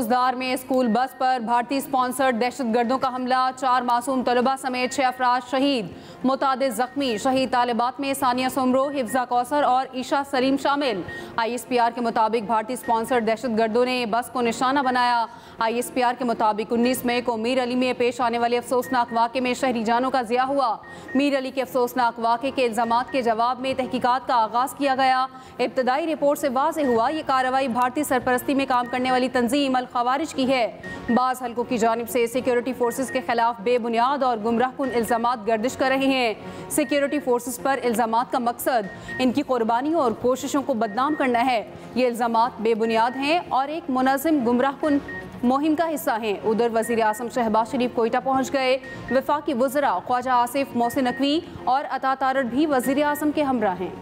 खुजदार में school bus पर भारतीय स्पॉन्सर्ड दहशतगर्दों का हमला, 4 मासूम तलबा समेत 6 अफराद शहीद, मुतादिद जख्मी। शहीद तालिबात में सानिया सुमरो, हिफ्जा कौसर और ईशा सलीम शामिल। ISPR के मुताबिक भारतीय स्पॉन्सर्ड दहशतगर्दों ने बस को निशाना बनाया। ISPR के मुताबिक 19 मई को मीर अली में पेश आने वाले अफसोसनाक वाक़े में शहरी जानों का ज़िया हुआ। मीर अली के अफसोसनाक वाक़े के इल्ज़ामात के जवाब में तहकीकात का आगाज़ किया गया। इब्तदाई रिपोर्ट से वाज़ेह हुआ ये कार्रवाई भारतीय सरपरस्ती में काम करने वाली तंजीम अल खवारिज की है। बाज़ हल्कों की जानिब से सिक्योरिटी फोर्सेस के खिलाफ बेबुनियाद और गुमराहकुन इल्ज़ामात गर्दिश कर रहे हैं। सिक्योरिटी फोर्सेस पर इल्ज़ामात का मकसद इनकी कुर्बानियों और कोशिशों को बदनाम करना है। ये इल्ज़ामात बेबुनियाद हैं और एक मुनज़्ज़म गुमराहकुन मुहिम का हिस्सा हैं। उधर वज़ीर आज़म शहबाज शरीफ कोयटा पहुँच गए। वफाकी वज़रा ख्वाजा आसिफ, मोहसिन नकवी और अता तारड़ भी वज़ीर आज़म के हमरा हैं।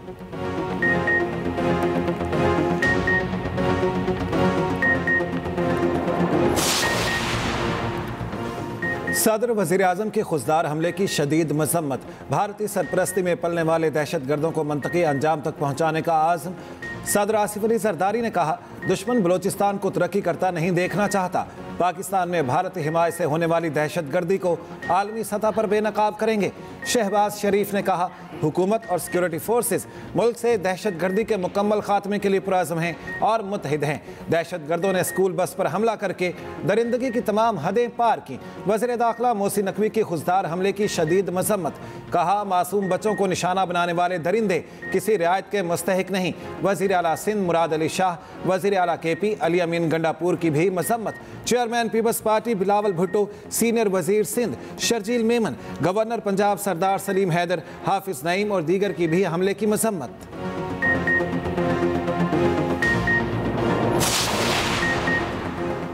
सदर वज़ीर आज़म के खुजदार हमले की शदीद मजम्मत। भारतीय सरपरस्ती में पलने वाले दहशतगर्दों को मंतकी अंजाम तक पहुँचाने का आज़म। सदर आसिफ अली जरदारी ने कहा, दुश्मन बलोचिस्तान को तरक्की करता नहीं देखना चाहता। पाकिस्तान में भारतीय हिमायत से होने वाली दहशतगर्दी को आलमी सतह पर बेनकाब करेंगे। शहबाज शरीफ ने कहा, हुकूमत और सिक्योरिटी फोर्सेस मुल्क से दहशतगर्दी के मुकम्मल खात्मे के लिए पुरअज़्म हैं और मुत्तहिद हैं। दहशतगर्दों ने स्कूल बस पर हमला करके दरिंदगी की तमाम हदें पार की। वज़ीर दाखिला मोहसिन नकवी की खुजदार हमले की शदीद मजम्मत। कहा, मासूम बच्चों को निशाना बनाने वाले दरिंदे किसी रियायत के मुस्तहिक नहीं। वज़ीर आला सिंध मुराद अली शाह, वज़ीर आला KP अली अमीन गंडापुर की भी मजम्मत। Chairman Peoples Party Bilawal Bhutto, senior वज़ीर सिंध शर्जील मेमन, गवर्नर पंजाब सरदार सलीम हैदर, हाफिज नईम और दीगर की भी हमले की मजम्मत।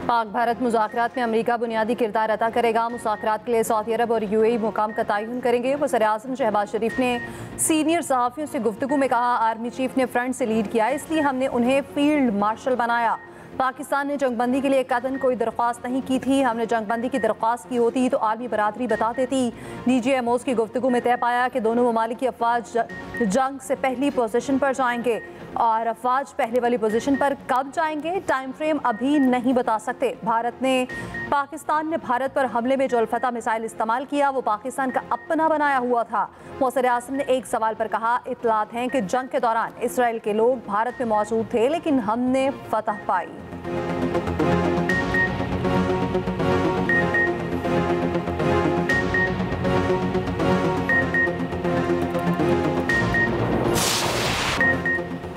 पाक भारत मुज़ाकरात में अमेरिका बुनियादी किरदार अदा करेगा। मुज़ाकरात के लिए सऊदी अरब और UAE मुकाम का तयन करेंगे। वज़ीर आज़म शहबाज शरीफ ने सीनियर सहाफ़ियों से गुफ्तगू में कहा, आर्मी चीफ ने फ्रंट से लीड किया, इसलिए हमने उन्हें फील्ड मार्शल बनाया। पाकिस्तान ने जंगबंदी के लिए कतन कोई दरख्वास्त नहीं की थी। हमने जंगबंदी की दरख्वास्त की होती तो आलमी बरादरी बता देती। DGMOs की गुफ्तगू में तय पाया कि दोनों ममालिक की अफवाज जंग से पहली पोजीशन पर जाएंगे और अफवाज पहले वाली पोजीशन पर कब जाएंगे टाइम फ्रेम अभी नहीं बता सकते। पाकिस्तान ने भारत पर हमले में जो अल-फतह मिसाइल इस्तेमाल किया वो पाकिस्तान का अपना बनाया हुआ था। वज़ीर आज़म ने एक सवाल पर कहा, इत्तलात हैं कि जंग के दौरान इसराइल के लोग भारत में मौजूद थे लेकिन हमने फतह पाई।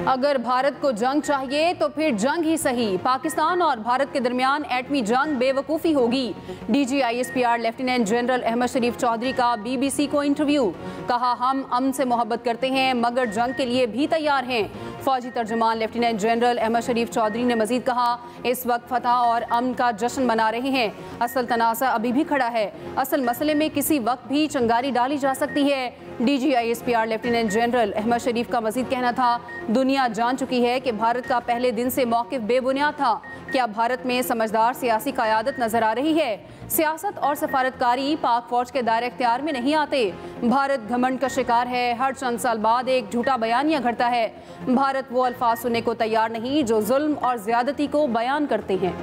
अगर भारत को जंग चाहिए तो फिर जंग ही सही। पाकिस्तान और भारत के दरमियान एटमी जंग बेवकूफ़ी होगी। DG ISPR lieutenant general Ahmed Sharif Chaudhry का BBC को इंटरव्यू। कहा, हम अमन से मोहब्बत करते हैं मगर जंग के लिए भी तैयार हैं। फौजी तर्जुमान लेफ्टिनेंट जनरल अहमद शरीफ चौधरी ने मजीद कहा, इस वक्त फतह और अमन का जश्न मना रहे हैं। असल तनाज़ा अभी भी खड़ा है। असल मसले में किसी वक्त भी चंगारी डाली जा सकती है। DG ISPR lieutenant general Ahmed Sharif का मजीद कहना था, दुनिया जान चुकी है कि भारत का पहले दिन से मौक़िफ़ बेबुनियाद था। क्या भारत में समझदार सियासी क़यादत नजर आ रही है? सियासत और सफारतकारी पाक फौज के दायरे इख्तियार में नहीं आते। भारत घमंड का शिकार है। हर चंद साल बाद एक झूठा बयानिया घड़ता है। भारत वो अल्फाज सुनने को तैयार नहीं जो जुल्म और ज्यादती को बयान करते हैं।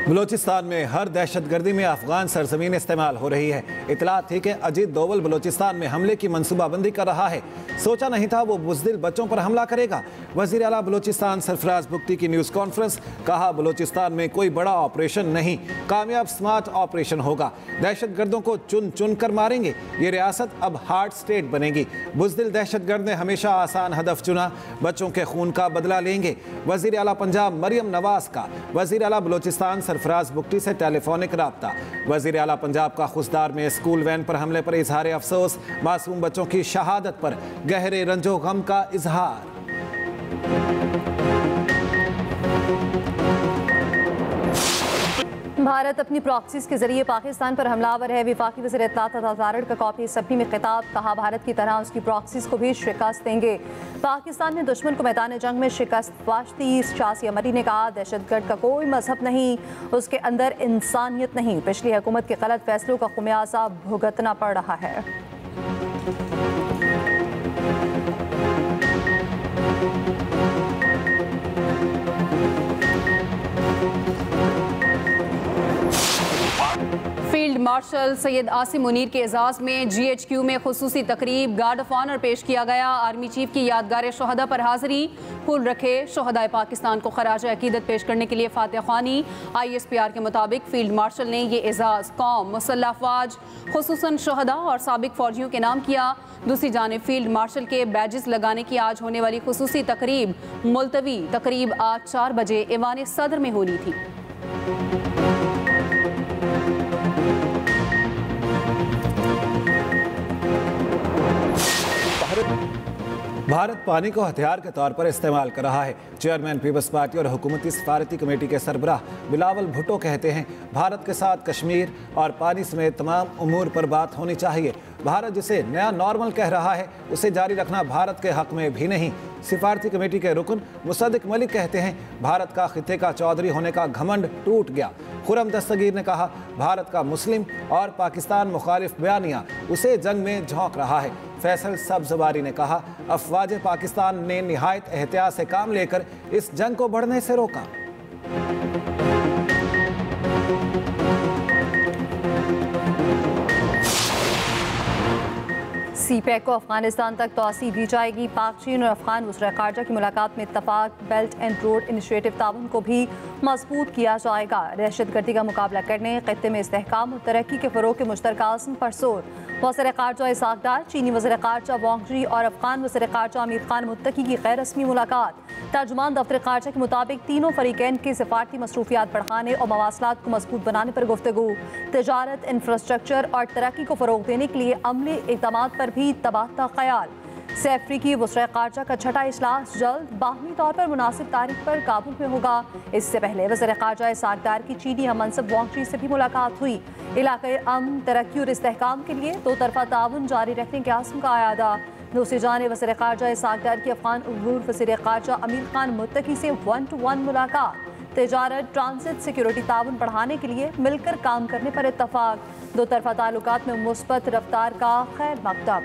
बलोचिस्तान में हर दहशतगर्दी में अफगान सरजमीन इस्तेमाल हो रही है। इतला थी कि अजीत दोवल बलोचिस्तान में हमले की मनसूबाबंदी कर रहा है। सोचा नहीं था वो बुज़दिल बच्चों पर हमला करेगा। वज़ीर आला बलोचिस्तान सरफराज बुख्ती की न्यूज़ कॉन्फ्रेंस। कहा, बलोचिस्तान में कोई बड़ा ऑपरेशन नहीं, कामयाब स्मार्ट ऑपरेशन होगा। दहशतगर्दों को चुन चुन कर मारेंगे। ये रियासत अब हार्ड स्टेट बनेगी। बुज़दिल दहशतगर्द ने हमेशा आसान हदफ चुना, बच्चों के खून का बदला लेंगे। वज़ीर आला पंजाब मरियम नवाज का वज़ीर आला बलोचिस्तान सरफराज बुख्ती से टेलीफोनिक राब्ता। वज़ीर आला पंजाब का खुशदार में स्कूल वैन पर हमले पर इजहार अफसोस। मासूम बच्चों की शहादत पर गहरे रंजो गम का इजहार। भारत अपनी प्रॉक्सीज के जरिए पाकिस्तान पर हमलावर है। वफाकी वज़ीर इत्तलात अता तारड़ का कॉपी सभी में खिताब। कहा, भारत की तरह उसकी प्रॉक्सीज को भी शिकस्त देंगे। पाकिस्तान ने दुश्मन को मैदान जंग में शिकस्त वाश्ती। शासी अमरी ने कहा, दहशतगर्द का कोई मजहब नहीं, उसके अंदर इंसानियत नहीं। पिछली हुकूमत के गलत फैसलों का खुमियाजा भुगतना पड़ रहा है। मार्शल सैयद आसिम मुनीर के एजाज में GHQ में खुसूसी तकरीब गार्ड ऑफ ऑनर पेश किया गया। आर्मी चीफ की यादगार शहदा पर हाजिरी, फूल रखे। शहदाए पाकिस्तान को खराज अकीदत पेश करने के लिए फातिहा ख्वानी। ISPR के मुताबिक फील्ड मार्शल ने ये एजाज कौम, मुसल्लह अफवाज, खुसूसन शहदा और साबिक फौजियों के नाम किया। दूसरी जानिब फील्ड मार्शल के बैजेस लगाने की आज होने वाली खुसूसी तकरीब मुलतवी। तकरीब आज 4 बजे ईवान सदर में होनी थी। भारत पानी को हथियार के तौर पर इस्तेमाल कर रहा है। चेयरमैन पीपल्स पार्टी और हुकूमती सफारती कमेटी के सरबराह बिलावल भुट्टो कहते हैं, भारत के साथ कश्मीर और पानी समेत तमाम उमूर पर बात होनी चाहिए। भारत जिसे नया नॉर्मल कह रहा है, उसे जारी रखना भारत के हक में भी नहीं। सिफारती कमेटी के रुकन मुसद्दिक मलिक कहते हैं, भारत का खित्ते का चौधरी होने का घमंड टूट गया। खुरम दस्तगीर ने कहा, भारत का मुस्लिम और पाकिस्तान मुखालिफ बयानिया उसे जंग में झोंक रहा है। फैसल सब्जवारी ने कहा, अफवाज पाकिस्तान ने निहायत एहतियात से काम लेकर इस जंग को बढ़ने से रोका। CPEC को अफगानिस्तान तक तोसी दी जाएगी। पाक, चीन और अफगान वज़ीर ख़ारजा की मुलाकात में इत्तफाक। बेल्ट एंड रोड इनिशिएटिव ताउन को भी मजबूत किया जाएगा। दहशतगर्दी का मुकाबला करने, खित्ते में इस्तेहकाम और तरक्की के फ़रोग़ के मुश्तरका अज़्म पर जोर। वज़ीर ख़ारजा इसाक डार, चीनी वज़ीर ख़ारजा वांग यी और अफगान वज़ीर ख़ारजा आमिर खान मुत्तकी की गैर रस्मी मुलाकात। तर्जुमान दफ्तर ख़ारजा के मुताबिक तीनों फरीकैन की सफारती मसरूफियात बढ़ाने और मवासलात को मजबूत बनाने पर गुफ्तगू। तजारत, इंफ्रास्ट्रक्चर और तरक्की को फ़रोग़ देने के लिए अमली इक़दामात पर भी तबादला ख्याल। से अफ्रीकी वज़ीर ख़ारजा का छठा इजलास जल्द बाहमी तौर पर मुनासिब तारीख पर काबुल में होगा। इससे पहले वज़ीर ख़ारजा इसाक डार की चीनी हममनसब वांग यी से भी मुलाकात हुई। इलाक़े अमन, तरक्की और इस्तेहकाम के लिए दो तरफ़ा ताउन जारी रखने के आज़म का आयादा। दूसरी जानिब वज़ीर ख़ारजा इसाक डार की अफ़गान उमूर वज़ीर ख़ारजा आमिर खान मुत्तकी से 1-to-1 मुलाकात। तजारत, ट्रांसिट, सिक्योरिटी ताउन बढ़ाने के लिए मिलकर काम करने पर इत्तफाक। दो तरफ़ा ताल्लुकात में मुस्बत रफ्तार का खैर मकदम।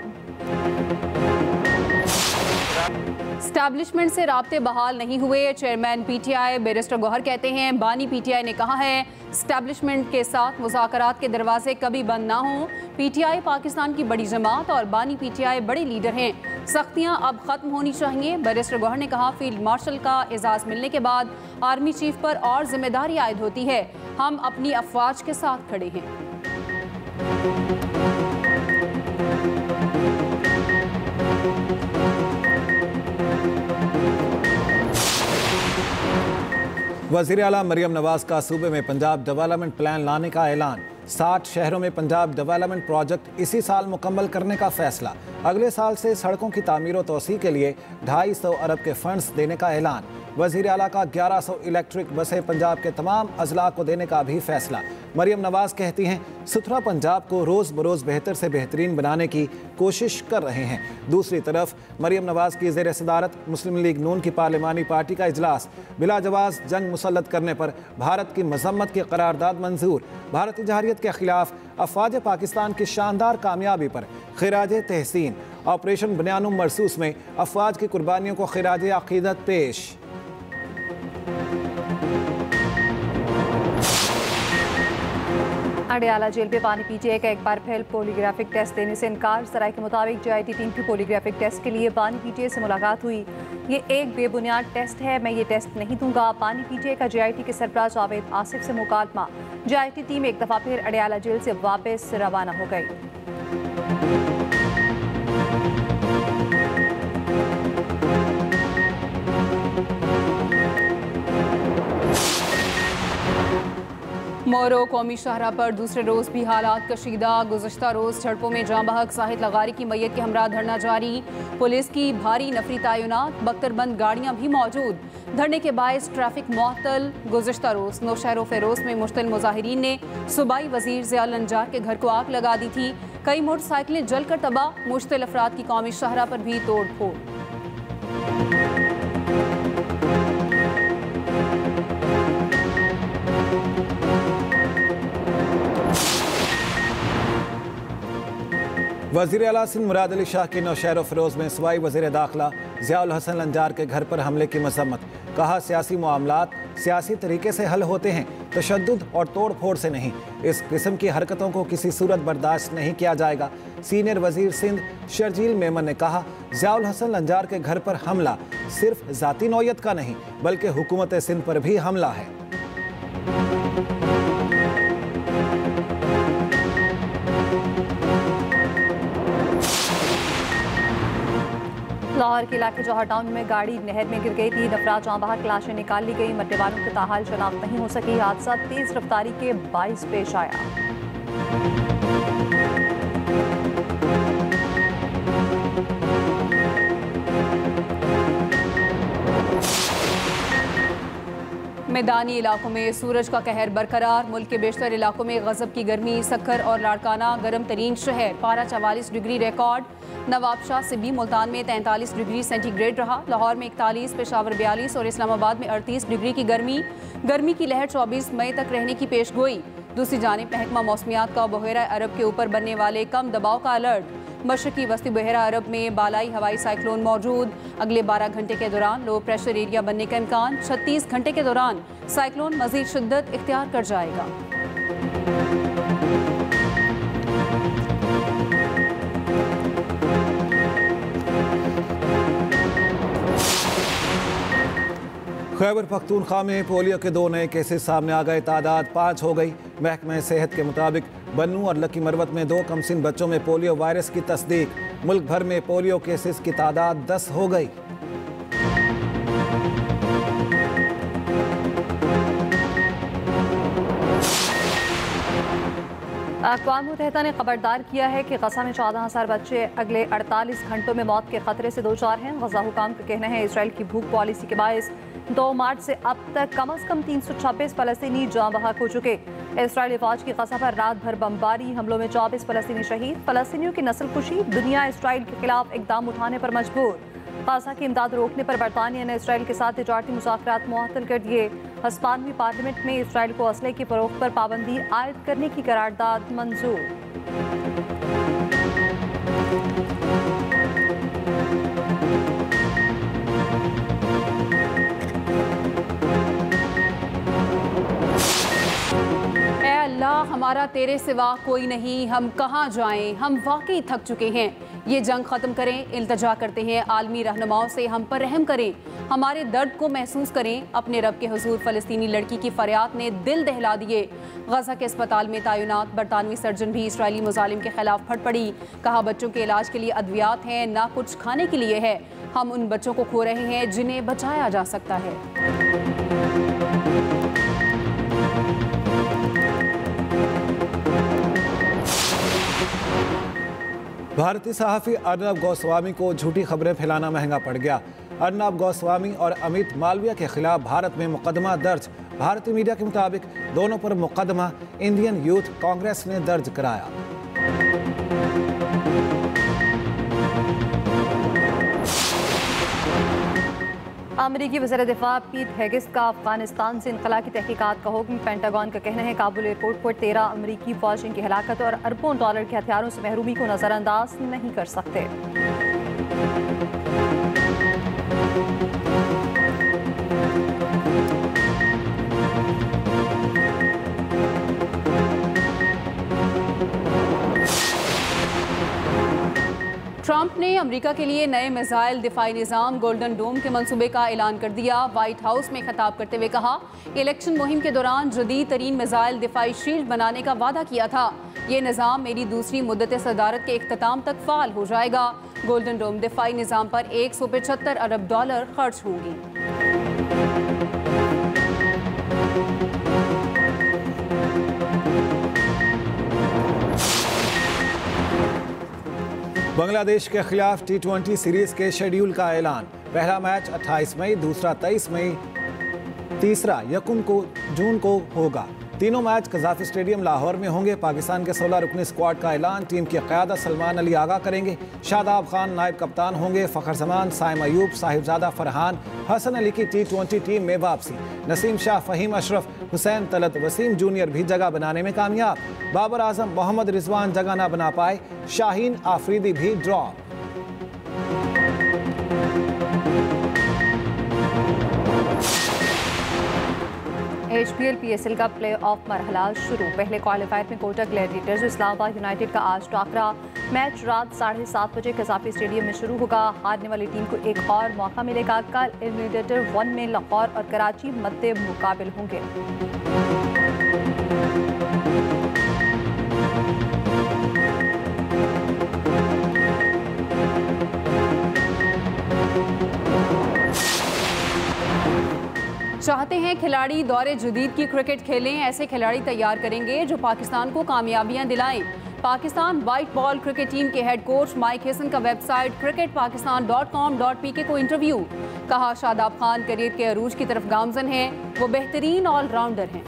स्टैब्लिशमेंट से राब्ते बहाल नहीं हुए। चेयरमैन PTI बैरिस्टर गौहर कहते हैं, बानी PTI ने कहा है, स्टैब्लिशमेंट के साथ मुज़ाकरात के दरवाजे कभी बंद ना हों। PTI पाकिस्तान की बड़ी जमात और बानी PTI बड़े लीडर हैं। सख्तियां अब ख़त्म होनी चाहिए। बैरिस्टर गौहर ने कहा, फील्ड मार्शल का एजाज़ मिलने के बाद आर्मी चीफ पर और जिम्मेदारी आयद होती है। हम अपनी अफवाज के साथ खड़े हैं। वज़ीर आला मरियम नवाज का सूबे में पंजाब डेवलपमेंट प्लान लाने का ऐलान। 60 शहरों में पंजाब डेवलपमेंट प्रोजेक्ट इसी साल मुकम्मल करने का फैसला। अगले साल से सड़कों की तामीर और तोसी के लिए 250 अरब के फंड्स देने का ऐलान। वज़ीर आला का 1100 इलेक्ट्रिक बसें पंजाब के तमाम अजला को देने का भी फैसला। मरियम नवाज कहती हैं, सुथरा पंजाब को रोज़ बरोज़ बेहतर से बेहतरीन बनाने की कोशिश कर रहे हैं। दूसरी तरफ मरियम नवाज की ज़ेर सदारत मुस्लिम लीग नून की पार्लिमानी पार्टी का इजलास। बिला जवाज़ जंग मुसल्लत करने पर भारत की मजम्मत की करारदाद मंजूर। भारतीय जहरियत के खिलाफ अफवाज पाकिस्तान की शानदार कामयाबी पर खिराज तहसीन। ऑपरेशन बनियानुम मरसूस में अफवाज की कुर्बानियों को खिराज अकीदत पेश। अडयाला जेल पे बानी PTI का एक बार फिर पोलीग्राफिक टेस्ट देने से इनकार। सराय के मुताबिक JIT टीम की पोलीग्राफिक टेस्ट के लिए बानी PTI से मुलाकात हुई। ये एक बेबुनियाद टेस्ट है, मैं ये टेस्ट नहीं दूंगा। बानी PTI का JIT के सरबराह जावेद आसिफ से मुकालमा। JIT टीम एक दफ़ा फिर अडयाला जेल से वापस रवाना हो गई। मोरो कौमी शाहरा पर दूसरे रोज़ भी हालात कशीदा। गुज़श्ता रोज़ झड़पों में जाँ बहक साहिद लगारी की मैयत के हमरा धरना जारी। पुलिस की भारी नफरी तैनात, बख्तरबंद गाड़ियाँ भी मौजूद। धरने के बायस ट्रैफिक मुअत्तल। गुज़श्ता रोज़ नौशहर फेरोज़ में मुश्तिल मुजाहिरीन ने सूबाई वज़ीर ज़ियाउल अंजार के घर को आग लगा दी थी। कई मोटरसाइकिलें जलकर तबाह। मुश्तिल अफराद की कौमी शाहरा पर भी तोड़ फोड़। वज़ीर आला सिंध मुराद अली शाह की नौशहर फ़िरोज़ में सूबाई वज़ीर दाखिला ज़ियाउल हसन अंजार के घर पर हमले की मजम्मत। कहा, सियासी मामलात सियासी तरीके से हल होते हैं, तशद्दुद और तोड़ फोड़ से नहीं। इस किस्म की हरकतों को किसी सूरत बर्दाश्त नहीं किया जाएगा। सीनियर वजीर सिंध शर्जील मेमन ने कहा, ज़ियाउल हसन लंजार के घर पर हमला सिर्फ ज़ाती नौयत का नहीं बल्कि हुकूमत सिंध पर भी हमला है। लाहौर के इलाके जौहर टाउन में गाड़ी नहर में गिर गई। 3 अफराद जहाँ बहा लाशें निकाल ली गई। मरने वालों की ताहाल शनाख्त नहीं हो सकी। हादसा तेज रफ्तारी के बाइस पेश आया। मैदानी इलाकों में सूरज का कहर बरकरार। मुल्क के बेशतर इलाकों में गजब की गर्मी। सक्कर और लाड़काना गर्म तरीन शहर, पारा 44 डिग्री रिकॉर्ड। नवाबशाह सिबी मुल्तान में 43 डिग्री सेंटीग्रेड रहा। लाहौर में 41, पेशावर 42 और इस्लामाबाद में 38 डिग्री की गर्मी की लहर 24 मई तक रहने की पेशगोई। दूसरी जानिब महकमा मौसमियात का बहेरा अरब के ऊपर बनने वाले कम दबाव का अलर्ट। मशरकी वस्ती बहेरा अरब में बालाई हवाई साइक्लोन मौजूद। अगले 12 घंटे के दौरान लो प्रेशर एरिया बनने का इम्कान। 36 घंटे के दौरान साइक्लोन मजीद शिद्दत इख्तियार कर जाएगा। खैबर पख्तूनख्वा में पोलियो के 2 नए केसेस सामने आ गए। तादाद 5 हो गई। महकमा सेहत के मुताबिक बन्नू और लकी मरवत में 2 कमसिन बच्चों में पोलियो वायरस की तस्दीक। मुल्क भर में पोलियो केसेस की तादाद 10 हो गई। अक़वाम मुत्तहिदा ने खबरदार किया है कि गज़ा में 14,000 बच्चे अगले 48 घंटों में मौत के खतरे से 2 चार हैं। गज़ा हुकाम का कहना है इसराइल की भूख पॉलिसी के बायस 2 मार्च से अब तक कम से कम 326 फ़लस्तीनी जाँ बहक हो चुके। इसराइली फ़ौज की गज़ा पर रात भर बमबारी हमलों में 24 फ़लस्तीनी शहीद। फ़लस्तीनियों की नस्ल कुशी, दुनिया इसराइल के खिलाफ इक़दाम उठाने पर मजबूर। गाज़ा की इमदाद रोकने पर बरतानिया ने इसराइल के साथ तिजारती मुज़ाकरात मुअत्तल कर दिए। हस्पानवी पार्लियामेंट में इसराइल को असले की फ़रोख्त पर पाबंदी आयद करने की करारदाद मंजूर। अल्लाह हमारा तेरे सिवा कोई नहीं, हम कहाँ जाएं, हम वाकई थक चुके हैं। ये जंग ख़त्म करें, इल्तजा करते हैं आलमी रहनुमाओं से हम पर रहम करें, हमारे दर्द को महसूस करें। अपने रब के हुजूर फ़लस्तीनी लड़की की फरियाद ने दिल दहला दिए। गज़ा के अस्पताल में तैनात बरतानवी सर्जन भी इसराइली मुजालिम के खिलाफ फट पड़ी। कहा, बच्चों के इलाज के लिए अद्वियात हैं, ना कुछ खाने के लिए है। हम उन बच्चों को खो रहे हैं जिन्हें बचाया जा सकता है। भारतीय सहाफ़ी अर्नब गोस्वामी को झूठी खबरें फैलाना महंगा पड़ गया। अर्नब गोस्वामी और अमित मालविया के खिलाफ भारत में मुकदमा दर्ज। भारतीय मीडिया के मुताबिक दोनों पर मुकदमा इंडियन यूथ कांग्रेस ने दर्ज कराया। अमरीकी वज़ीर दिफा पीट हेगिस का अफगानिस्तान से इनखला की तहकीकात का हुक्म। पेंटागन का कहना है काबुल एयरपोर्ट पर 13 अमरीकी फौजियों की हलाकत और अरबों डॉलर के हथियारों से महरूमी को नज़रअंदाज नहीं कर सकते। ट्रंप ने अमेरिका के लिए नए मिसाइल दिफाई निज़ाम गोल्डन डोम के मंसूबे का ऐलान कर दिया। व्हाइट हाउस में खिताब करते हुए कहा, इलेक्शन मुहिम के दौरान जदीद तरीन मिसाइल दिफाई शील्ड बनाने का वादा किया था। ये निज़ाम मेरी दूसरी मुद्दत सदारत के इख्तिताम तक फ़ाल हो जाएगा। गोल्डन डोम दिफाई निज़ाम पर 175 अरब डॉलर खर्च होंगी। बांग्लादेश के खिलाफ T20 सीरीज के शेड्यूल का ऐलान। पहला मैच 28 मई, दूसरा 23 मई, तीसरा 1 जून को होगा। तीनों मैच कज़ाफ़ी स्टेडियम लाहौर में होंगे। पाकिस्तान के 16 रुकनी स्क्वाड का ऐलान। टीम की क़यादत सलमान अली आगा करेंगे। शादाब खान नायब कप्तान होंगे। फ़खर जमान, साइम अयूब, साहिबजादा फरहान, हसन अली की T20 टीम में वापसी। नसीम शाह, फ़हीम अशरफ, हुसैन तलत, वसीम जूनियर भी जगह बनाने में कामयाब। बाबर आजम, मोहम्मद रिजवान जगह ना बना पाए। शाहीन आफरीदी भी ड्रॉप। HP PLPSL का प्ले ऑफ मरहला शुरू। पहले क्वालिफायर में कोटा ग्लैडिएटर्स इस्लामाबाद यूनाइटेड का आज टाकरा। मैच रात 7:30 बजे कसाफी स्टेडियम में शुरू होगा। हारने वाली टीम को एक और मौका मिलेगा। कल एलिमिनेटर 1 में लाहौर और कराची मद्दे मुकाबिल होंगे। चाहते हैं खिलाड़ी दौरे जदीद की क्रिकेट खेलें, ऐसे खिलाड़ी तैयार करेंगे जो पाकिस्तान को कामयाबियां दिलाएं। Pakistan white ball cricket team के हेड कोच माइक हेसन का वेबसाइट cricketpakistan.com.pk को इंटरव्यू। कहा शादाब खान करियर के अरूज की तरफ गामजन हैं, वो बेहतरीन ऑलराउंडर हैं।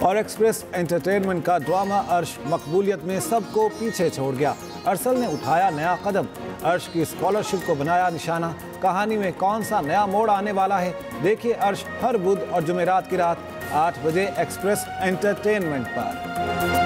और एक्सप्रेस एंटरटेनमेंट का ड्रामा अर्श मकबूलियत में सबको पीछे छोड़ गया। अरसल ने उठाया नया कदम, अर्श की स्कॉलरशिप को बनाया निशाना। कहानी में कौन सा नया मोड़ आने वाला है, देखिए अर्श हर बुध और जुमेरात की रात 8 बजे एक्सप्रेस एंटरटेनमेंट पर।